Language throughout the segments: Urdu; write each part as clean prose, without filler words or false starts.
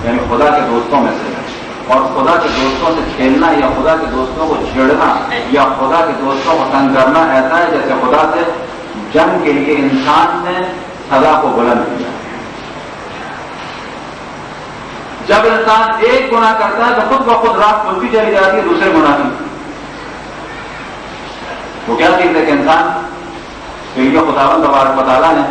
یعنی خدا کے دوستوں میں سے. اور خدا کے دوستوں سے کھیلنا یا خدا کے دوستوں کو چھیڑنا یا خدا کے دوستوں کو تنگ کرنا ایسا ہے جیسے خدا سے جنگ کے لیے انسان نے سزا کو بلند کیا. جب انسان ایک گناہ کرتا ہے تو خود بخود رات کھلتی چلی جاتی ہے دوسرے گناہ کی. وہ کیا چیز ہے کہ انسان یہ خداوند تبارک و تعالیٰ نے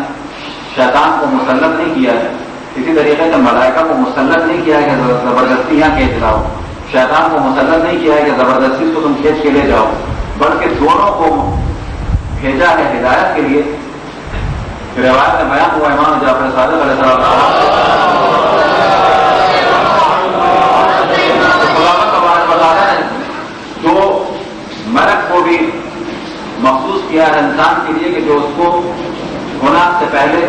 شیطان کو مسلط نہیں کیا ہے. اسی طریقے سے ملائکہ کو مسلط نہیں کیا ہے کہ زبردستی یہاں کھینچ لاؤ. شیطان کو مسلط نہیں کیا ہے کہ زبردستی کو تم کھینچ کے لے جاؤ، بلکہ دونوں کو بھیجا ہے ہدایت کے لیے. روایت میں بیان ہوا امام جعفر صادق علیہ السلام جو ملک کو بھی مخصوص کیا ہے انسان کے لیے کہ جو اس کو گناہ سے پہلے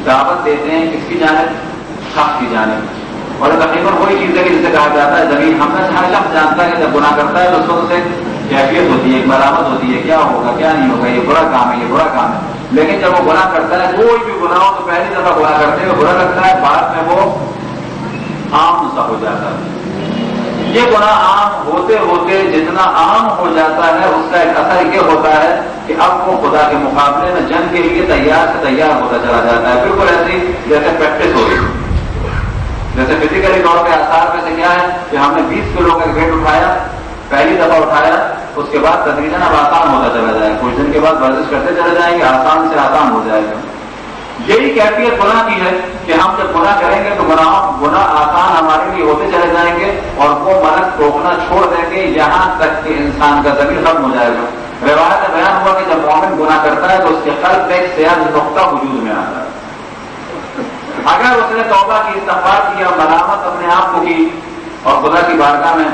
دعوت دیتے ہیں کس کی جانب؟ حق کی جانب. اور تقریباً وہی چیز ہے کہ جسے کہا جاتا ہے زمین. ہم میں سے ہر شخص جانتا ہے کہ جب گناہ کرتا ہے تو اس وقت سے کیفیت ہوتی ہے، ایک مرامت ہوتی ہے، کیا ہوگا کیا نہیں ہوگا، یہ برا کام ہے، یہ برا کام ہے. لیکن جب وہ گناہ کرتا ہے کوئی بھی گناہ ہو تو پہلی دفعہ گناہ کرتے ہوئے برا لگتا ہے، بعد میں وہ عام سا ہو جاتا ہے. یہ گناہ عام ہوتے ہوتے جتنا عام ہو جاتا ہے اس کا ایک اثر یہ ہوتا ہے کہ اب وہ خدا کے مقابلے میں جنگ کے لیے تیار سے تیار ہوتا چلا جاتا ہے. بالکل ایسی جیسے پریکٹس ہو رہی. جیسے فزیکلی طور پہ آثار میں سے کیا ہے کہ ہم نے 20 کلو کا ویٹ اٹھایا، پہلی دفعہ اٹھایا، اس کے بعد تدریجاً اب آسان ہوتا چلا جائے گا. کچھ دن کے بعد ورزش کرتے چلے جائیں گے، آسان سے آسان ہو جائے گا. یہی کیفیت گناہ کی ہے کہ ہم جب گناہ کریں گے تو گناہ آسان ہمارے لیے ہوتے چلے جائیں گے اور وہ ملک روکنا چھوڑ دیں گے یہاں تک کہ انسان کا ضمیر ختم ہو جائے گا. روایت میں بیان ہوا کہ جب مومن گناہ کرتا ہے تو اس کے قلب میں ایک سیاہ نقطہ وجود میں آتا ہے. اگر اس نے توبہ کی، استغفار کیا، ملامت اپنے آپ کو کی اور خدا کی بارگاہ میں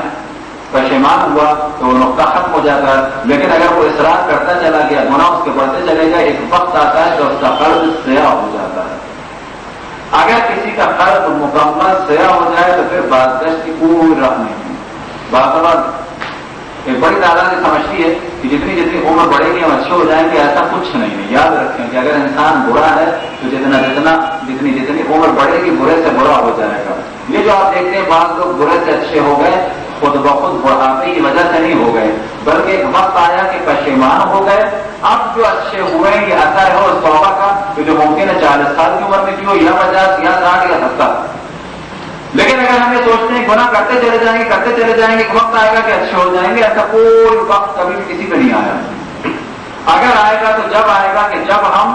پشیمان ہوا تو وہ نقطہ ختم ہو جاتا ہے. لیکن اگر وہ اصرار کرتا چلا گیا، گناہ اس کے بڑھتے چلے گا، ایک وقت آتا ہے تو اس کا قلب سیاہ ہو جاتا ہے. اگر کسی کا قلب مکمل سیاہ ہو جائے تو پھر بازگشت کی کوئی راہ نہیں. بعض ایک بڑی تعداد یہ سمجھتی ہے کہ جتنی جتنی عمر بڑھے گی ہم اچھے ہو جائیں گے. ایسا کچھ نہیں ہے. یاد رکھیں کہ اگر انسان برا ہے تو جتنی عمر بڑھے گی برے سے برا ہو جائے گا. یہ جو آپ دیکھتے ہیں بعض لوگ برے سے اچھے ہو گئے خود بخود بڑھاپے کی وجہ سے نہیں ہو گئے، بلکہ ایک وقت آیا کہ پشیمان ہو گئے. اب جو اچھے ہوئے یہ اثر ہے اس توبہ کا کہ جو ممکن ہے 40 سال کی عمر میں کی ہو یا 50 یا 60 یا 70. لیکن اگر ہم یہ سوچتے ہیں گناہ کرتے چلے جائیں گے ایک وقت آئے گا کہ اچھے ہو جائیں گے، ایسا کوئی وقت کبھی بھی کسی پہ نہیں آیا. اگر آئے گا تو جب آئے گا کہ جب ہم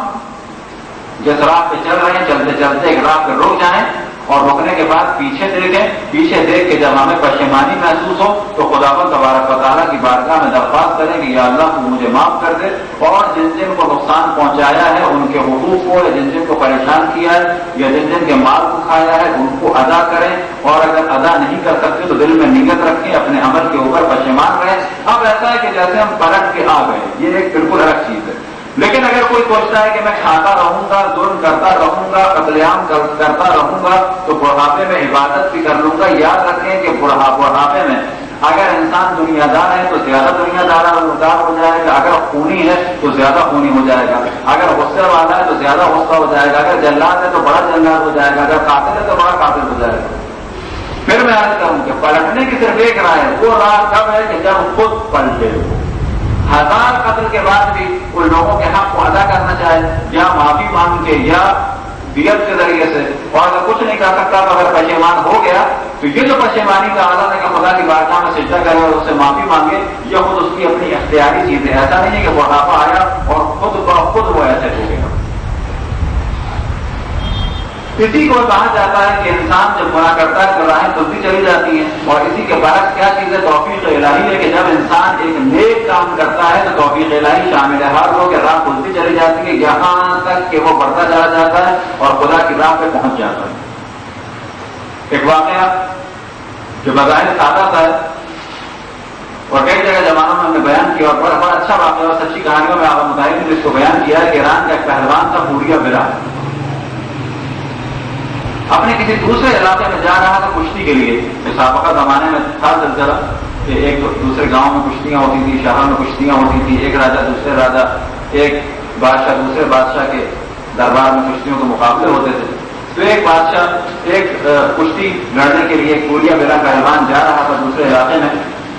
جس راہ پہ چل رہے ہیں چلتے چلتے ایک راہ پہ رک جائیں اور رکنے کے بعد پیچھے دیکھیں، پیچھے دیکھ کے جب ہمیں پشیمانی محسوس ہو تو خداوند تبارک و تعالیٰ کی بارگاہ میں درخواست کریں کہ یا اللہ تو مجھے معاف کر دے اور جن جن کو نقصان پہنچایا ہے ان کے حقوق کو یا جن جن کو پریشان کیا ہے یا جن جن کے مال کو کھایا ہے ان کو ادا کریں. اور اگر ادا نہیں کر سکتے تو دل میں نیت رکھیں، اپنے عمل کے اوپر پشیمان رہیں. اب ایسا ہے کہ جیسے ہم پلٹ کے آ گئے، یہ ایک بالکل الگ چیز ہے. لیکن اگر کوئی سوچتا ہے کہ میں کھاتا رہوں گا، ظلم کرتا رہوں گا، قتل عام کرتا رہوں گا تو بڑھاپے میں عبادت بھی کر لوں گا. یاد رکھیں کہ بڑھاپے میں اگر انسان دنیا دار ہے تو زیادہ دنیا دار ہو جائے گا، اگر خونی ہے تو زیادہ خونی ہو جائے گا، اگر غصے والا ہے تو زیادہ غصہ ہو جائے گا، اگر جلاد ہے تو بڑا جلاد ہو جائے گا، اگر قاتل ہے تو بڑا قاتل ہو جائے گا. پھر میں عرض کروں کہ پلٹنے کی صرف ایک راہ ہے، وہ راہ کب ہے کہ جب خود پلٹے. 1000 قتل کے بعد بھی ان لوگوں کے حق کو ادا کرنا چاہے یا معافی مانگ کے یا دیت کے ذریعے سے، اور اگر کچھ نہیں کر سکتا تو اگر پشیمان ہو گیا تو یہ جو پشیمانی کا عادت ہے کہ خدا کی بارگاہ میں سجدہ کرے اور اس سے معافی مانگے، یہ خود اس کی اپنی اختیاری چیز ہے. ایسا نہیں ہے کہ بڑھاپا آیا اور خود وہ ایسے ہو گیا. اسی کو کہا جاتا ہے کہ انسان جب گناہ کرتا ہے تو راہیں کھلتی چلی جاتی ہیں. اور اسی کے برعکس کیا چیز ہے؟ توفیق الہی ہے کہ جب انسان ایک نیک کام کرتا ہے تو توفیق الہی شامل حال ہو کہ راہ کھلتی چلی جاتی ہے یہاں تک کہ وہ بڑھتا چلا جاتا ہے اور خدا کی راہ پہ پہنچ جاتا ہے. ایک واقعہ جو بظاہر سادہ تھا اور کئی جگہ زمانوں میں ہم نے بیان کیا اور بڑا اچھا واقعہ اور سچی کہانیوں میں آپ مظاہر نے اس کو بیان کیا ہے کہ ایران کا ایک پہلوان تھا بوریا بلا، اپنے کسی دوسرے علاقے میں جا رہا تھا کشتی کے لیے. سابقہ زمانے میں تھا سلسلہ کہ ایک دوسرے گاؤں میں کشتیاں ہوتی تھی، شہر میں کشتیاں ہوتی تھی، ایک راجا دوسرے راجا، ایک بادشاہ دوسرے بادشاہ کے دربار میں کشتیوں کے مقابلے ہوتے تھے. تو ایک بادشاہ ایک کشتی لڑنے کے لیے کوریا میرا پہلوان جا رہا تھا دوسرے علاقے میں.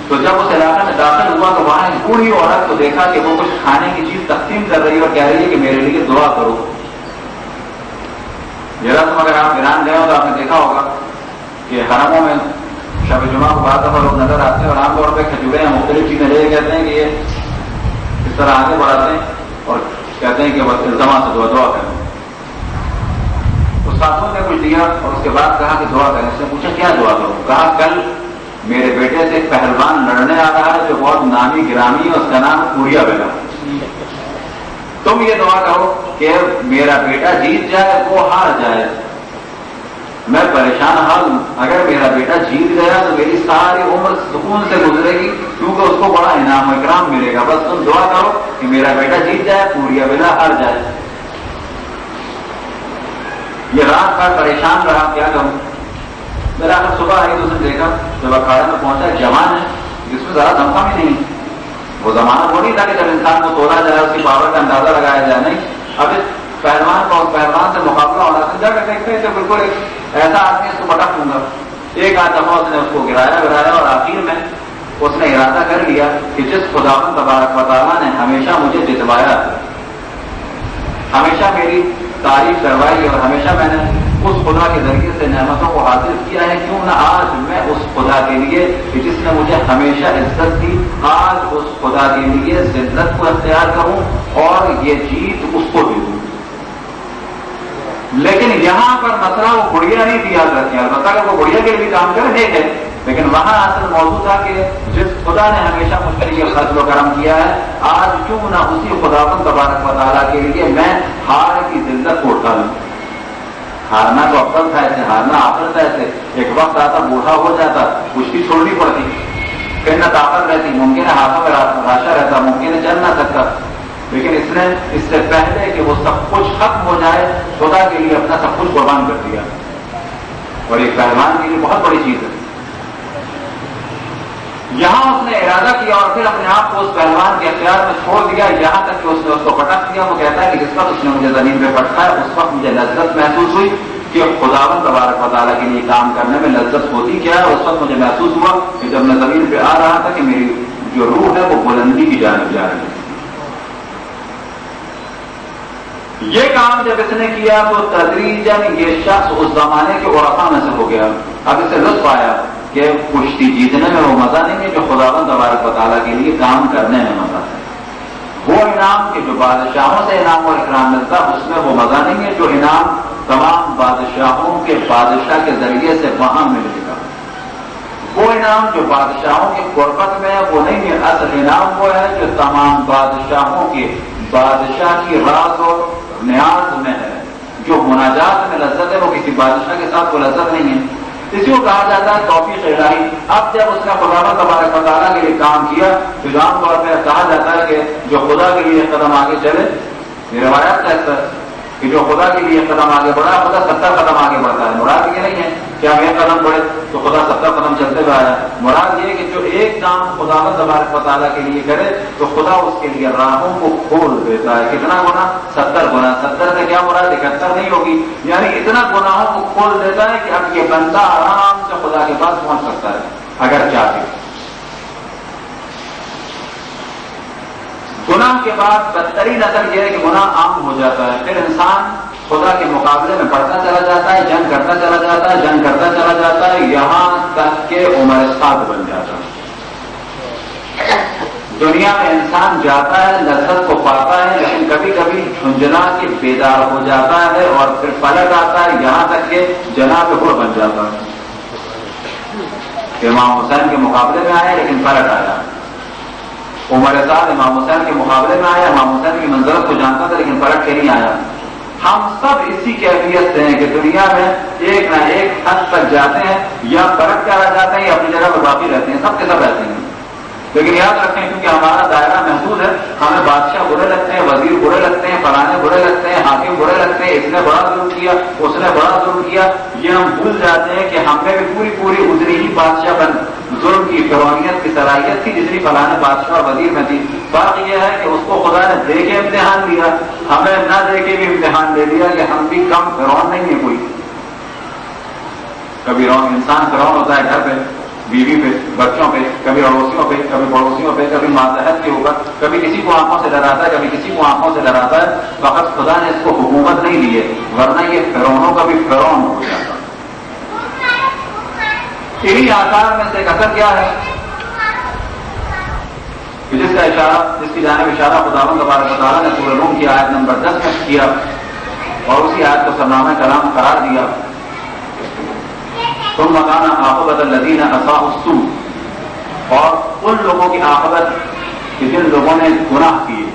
تو جب اس علاقے میں داخل ہوا تو وہاں ایک بوڑھی عورت کو دیکھا کہ وہ کچھ کھانے کی چیز تقسیم کر رہی ہے اور کہہ رہی ہے کہ میرے لیے دعا کرو. یہ رسم اگر آپ ایران گئے ہو تو آپ نے دیکھا ہوگا کہ حرموں میں شب جمعہ کو بعد دفعہ لوگ نظر آتے ہیں اور عام طور پہ کھجورے یا مختلف چیزیں لے کہتے ہیں کہ یہ اس طرح آگے بڑھاتے ہیں اور کہتے ہیں کہ بس الزامات سے دعا کریں. اس خاتون نے کچھ دیا اور اس کے بعد کہا کہ دعا کریں. اس نے پوچھا کیا دعا کروں؟ کہا کل میرے بیٹے سے ایک پہلوان لڑنے آ رہا ہے جو بہت نامی گرامی ہے, اس کا نام کوریا بیلا. تم یہ دعا کرو کہ میرا بیٹا جیت جائے وہ ہار جائے. میں پریشان حال ہوں, اگر میرا بیٹا جیت گیا تو میری ساری عمر سکون سے گزرے گی کیونکہ اس کو بڑا انعام و اکرام ملے گا. بس تم دعا کرو کہ میرا بیٹا جیت جائے, کوریا بیلا ہار جائے. یہ رات بھر پریشان رہا, کیا کروں. میرا آخر صبح آئی تو اس نے دیکھا جب اکھاڑے میں پہنچا ایک جوان ہے جس میں ذرا دھمکا بھی نہیں. وہ زمانہ وہ نہیں تھا کہ جب انسان کو تولا جائے اس کی پاور کا اندازہ لگایا جائے, نہیں. اب اس پہلوان کا اس پہلوان سے مقابلہ ہونا تھا. جا کر دیکھتے تو بالکل ایک ایسا آدمی اس کو پٹک دوں گا. ایک آدھ دفعہ اس نے اس کو گرایا اور آخر میں اس نے ارادہ کر لیا کہ جس خداوند تبارک و تعالیٰ نے ہمیشہ مجھے جتوایا, ہمیشہ میری تعریف کروائی اور ہمیشہ میں نے اس خدا کے ذریعے سے نعمتوں کو حاصل کیا ہے, کیوں نہ آج میں اس خدا کے لیے کہ جس نے مجھے ہمیشہ عزت دی, آج اس خدا کے لیے ذلت کو اختیار کروں اور یہ جیت اس کو بھی دوں. لیکن یہاں پر مسئلہ وہ گڑیا نہیں دیا کرتی, البتہ کہ وہ گڑیا کے لیے کام کر ٹھیک ہے, لیکن وہاں اصل موضوع تھا کہ جس خدا نے ہمیشہ مجھ کے لیے فضل و کرم کیا ہے, آج کیوں نہ اسی خداوند تبارک و تعالیٰ کے لیے میں ہار کی ذلت کو اٹھا لوں. ہارنا تو افضل تھا, ایسے ہارنا آخر تھا. ایسے ایک وقت آتا بوڑھا ہو جاتا, کشتی چھوڑنی پڑتی, پھر نہ طاقت رہتی, ممکن ہے ہاتھوں میں راشا رہتا, ممکن ہے چل نہ سکتا. لیکن اس نے اس سے پہلے کہ وہ سب کچھ ختم ہو جائے خدا کے لیے اپنا سب کچھ قربان کر دیا, اور ایک پہلوان کے لیے بہت بڑی چیز ہے. یہاں اس نے ارادہ کیا اور پھر اپنے آپ کو اس پہلوان کے اختیار میں چھوڑ دیا, یہاں تک کہ اس نے اس کو پٹک دیا. وہ کہتا ہے کہ جس وقت اس نے مجھے زمین پہ پٹکا ہے اس وقت مجھے لذت محسوس ہوئی کہ خداوند تبارک و تعالیٰ کے لیے کام کرنے میں لذت ہوتی کیا ہے. اس وقت مجھے محسوس ہوا کہ جب میں زمین پہ آ رہا تھا کہ میری جو روح ہے وہ بلندی کی جانب جا رہی ہے. یہ کام جب اس نے کیا تو تدریجاً یہ شخص اس زمانے کے عرفاء میں سے ہو گیا. اب اسے لطف آیا کہ کشتی جیتنے میں وہ مزہ نہیں ہے جو خداوند تبارک و تعالیٰ کے لیے کام کرنے میں مزہ ہے. وہ انعام کے جو بادشاہوں سے انعام اور اکرام ملتا اس میں وہ مزہ نہیں ہے جو انعام تمام بادشاہوں کے بادشاہ کے ذریعے سے وہاں ملے گا. وہ انعام جو بادشاہوں کی قربت میں ہے وہ نہیں ہے. اصل انعام وہ ہے جو تمام بادشاہوں کے بادشاہ کی راز اور نیاز میں ہے. جو مناجات میں لذت ہے وہ کسی بادشاہ کے ساتھ وہ لذت نہیں ہے. اسی کو کہا جاتا ہے توفیق الہی. اب جب اس نے خداوند تبارک و تعالیٰ کے لیے کام کیا تو عام طور پہ کہا جاتا ہے کہ جو خدا کے لیے قدم آگے چلے, یہ روایت کا حصہ ہے کہ جو خدا کے لیے قدم آگے بڑھا خدا 70 قدم آگے بڑھتا ہے. مراد یہ نہیں ہے کہ ہم ایک قدم بڑھے تو خدا 70 قدم چلتے ہوئے آیا. مراد یہ کہ جو ایک کام خداوند تبارک و تعالیٰ کے لیے کرے تو خدا اس کے لیے راہوں کو کھول دیتا ہے. کتنا گنا؟ 70 گنا. 70 سے کیا مراد 71 نہیں ہوگی, یعنی اتنا گناہوں کو کھول دیتا ہے کہ اب یہ بندہ آرام سے خدا کے پاس پہنچ سکتا ہے اگر چاہے. گناہ کے بعد بدترین اثر یہ ہے کہ گناہ عام ہو جاتا ہے. پھر انسان خدا کے مقابلے میں بڑھتا چلا جاتا ہے, جنگ کرتا چلا جاتا ہے, جنگ کرتا چلا جاتا ہے, یہاں تک کہ عمر سعد بن جاتا ہے. دنیا میں انسان جاتا ہے, لذت کو پاتا ہے, لیکن کبھی کبھی جھنجھلا کے بیدار ہو جاتا ہے اور پھر پلٹ آتا ہے, یہاں تک کہ جناب گڑ بن جاتا ہے. امام حسین کے مقابلے میں آیا لیکن پلٹ آیا. عمر سعد امام حسین کے مقابلے میں آیا, امام حسین کی منزلت کو جانتا تھا لیکن پلٹ کے نہیں آیا. ہم سب اسی کیفیت سے ہیں کہ دنیا میں ایک نہ ایک حد تک جاتے ہیں, یا پلٹ کر آ جاتے ہیں یا اپنی جگہ پر باقی رہتے ہیں. سب کے سب رہتے ہیں, لیکن یاد رکھیں کیونکہ ہمارا دائرہ محدود ہے, ہمیں بادشاہ برے لگتے ہیں, وزیر برے لگتے ہیں, فلانے برے لگتے ہیں, حاکم برے لگتے ہیں, اس نے بڑا ظلم کیا, اس نے بڑا ظلم کیا. یہ ہم بھول جاتے ہیں کہ ہم نے بھی پوری اتنی ہی بادشاہ بن ظلم کی فرعونیت کی صلاحیت تھی جتنی فلانے بادشاہ وزیر میں تھی. بات یہ ہے کہ اس کو خدا نے دے کے امتحان دیا, ہمیں نہ دے کے بھی امتحان دے دیا کہ ہم بھی کم فرعون نہیں ہے کوئی. کبھی انسان فرعون ہوتا ہے گھر پہ، بیوی پہ، بچوں پہ، کبھی اڑوسیوں پہ، کبھی پڑوسیوں پہ، کبھی ماتحت کے اوپر، کبھی کسی کو آنکھوں سے ڈراتا ہے، کبھی کسی کو آنکھوں سے ڈراتا ہے. فقط خدا نے اس کو حکومت نہیں دی ہے، ورنہ یہ فرعونوں کا بھی فرعون ہو جاتا. انہی آثار میں سے ایک اثر کیا ہے کہ جس کی جانب اشارہ خداوند تبارک و تعالیٰ نے سورہ روم کی آیت نمبر 10 میں کیا اور اسی آیت کو سرنامہ کلام قرار دیا. ثم كان عاقبۃ الذین اساءوا السوء، اور ان لوگوں کی عاقبت کہ جن لوگوں نے گناہ کیے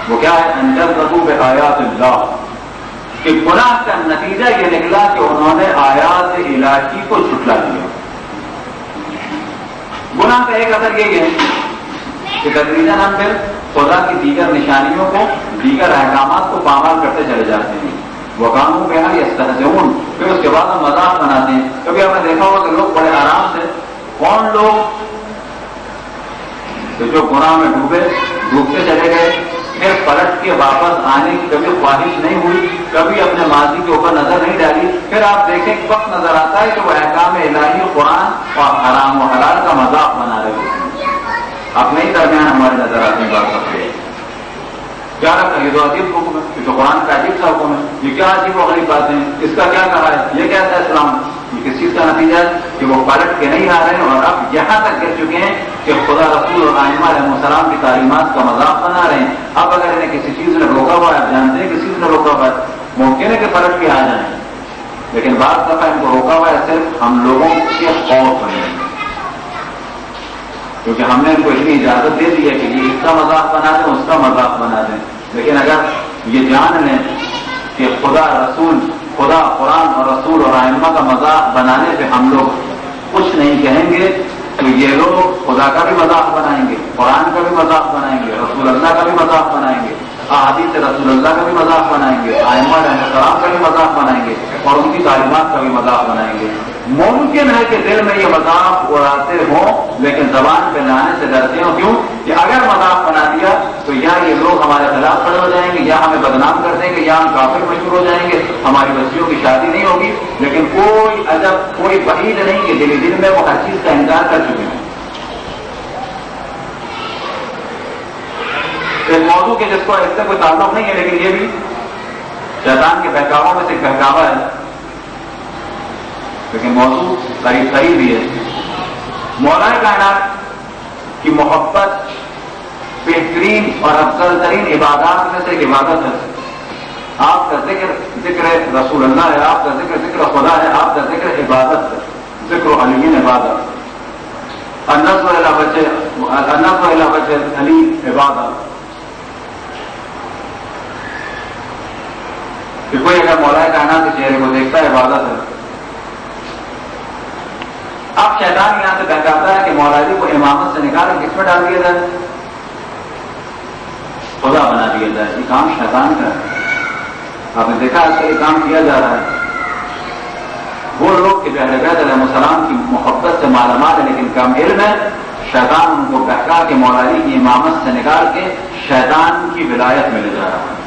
وہ کیا ہے؟ ان کذبوا بآیات اللہ، کہ گناہ کا نتیجہ یہ نکلا کہ انہوں نے آیات الہی کو جھٹلا دیا. گناہ کا ایک اثر یہ ہے کہ تدریجاً ہم پھر خدا کی دیگر نشانیوں کو، دیگر احکامات کو پامال کرتے چلے جاتے ہیں. وَقَانُوا بِهَا يَسْتَهْزِئُونَ، پھر اس کے بعد ہم مذاق بناتے ہیں. کبھی آپ نے دیکھا ہوگا کہ لوگ بڑے آرام سے، کون لوگ کہ جو گناہ میں ڈوبتے چلے گئے، پھر پلٹ کے واپس آنے کی کبھی خواہش نہیں ہوئی، کبھی اپنے ماضی کے اوپر نظر نہیں ڈالی. پھر آپ دیکھیں وقت نظر آتا ہے کہ وہ احکام الہی، قرآن اور حرام و حلال کا مذاق بنا رہے ہوتے ہیں. اپنے ہی درمیان ہماری نظر آتی ہیں بات کرتے ہیں. کیا رکھا یہ تو عجیب حکم ہے، جو قرآن کا عجیب سا حکم ہے، یہ کیا عجیب و غریب باتیں ہیں، اس کا کیا کہا ہے، یہ کیسا اسلام؟ یہ کس چیز کا نتیجہ ہے کہ وہ پلٹ کے نہیں آ رہے ہیں اور اب یہاں تک گر چکے ہیں کہ خدا رسول اور ائمہ علیہ السلام کی تعلیمات کا مذاق بنا رہے ہیں. اب اگر انہیں کسی چیز نے روکا ہوا ہے، آپ جانتے ہیں کسی چیز نے روکا ہوا ہے، ممکن ہے کہ پلٹ کے آ جائیں، لیکن بعض دفعہ ان کو روکا ہوا ہے صرف ہم لوگوں کے خوف میں، کیونکہ ہم نے ان کو اتنی اجازت دے دی ہے کہ یہ اس کا مذاق بنا دیں، اس کا مذاق بنا دیں. لیکن اگر یہ جان لیں کہ خدا قرآن اور رسول اور ائمہ کا مذاق بنانے پہ ہم لوگ کچھ نہیں کہیں گے، تو یہ لوگ خدا کا بھی مذاق بنائیں گے، قرآن کا بھی مذاق بنائیں گے، رسول اللہ کا بھی مذاق بنائیں گے، احادیث رسول اللہ کا بھی مذاق بنائیں گے، ائمہ علیہ السلام کا بھی مذاق بنائیں گے اور ان کی تعلیمات کا بھی مذاق بنائیں گے. ممکن ہے کہ دل میں یہ مذاق اڑاتے ہوں لیکن زبان پہ لانے سے ڈرتے ہوں. کیوں کہ اگر مذاق بنا دیا تو یا یہ لوگ ہمارے خلاف کھڑے ہو جائیں گے، یا ہمیں بدنام کر دیں گے، یا ہم کافر مشہور ہو جائیں گے، ہماری بچیوں کی شادی نہیں ہوگی. لیکن کوئی عجب، کوئی بعید نہیں کہ دل میں وہ ہر چیز کا انکار کر چکے ہیں. ایک موضوع کے جس کو اس سے کوئی تعلق نہیں ہے لیکن یہ بھی شیطان کے بہکاووں میں سے ایک بہکاوا ہے، لیکن موضوع قریب ہی ہے. مولا کائنات کی محبت بہترین اور افضل ترین عبادات میں سے ایک عبادت ہے. آپ کا ذکر رسول اللہ ہے، آپ کا ذکر خدا ہے، آپ کا ذکر عبادت ہے. ذکر علی عبادت، النظر الی وجہ علی عبادت. کہ کوئی اگر مولا کائنات کے چہرے کو دیکھتا ہے عبادت ہے. اب شیطان یہاں سے بہکاتا ہے کہ مولا علی کو امامت سے نکال کس میں ڈال دیا جائے؟ خدا بنا دیا جائے. یہ کام شیطان کا ہے. آپ نے دیکھا اس کا یہ کام کیا جا رہا ہے. وہ لوگ کہ جو اہل بیت علیہ السلام کی محبت سے مالا مال ہے لیکن کم علم ہے، شیطان ان کو بہکا کے مولا علی کی امامت سے نکال کے شیطان کی ولایت میں لے جا رہا ہے.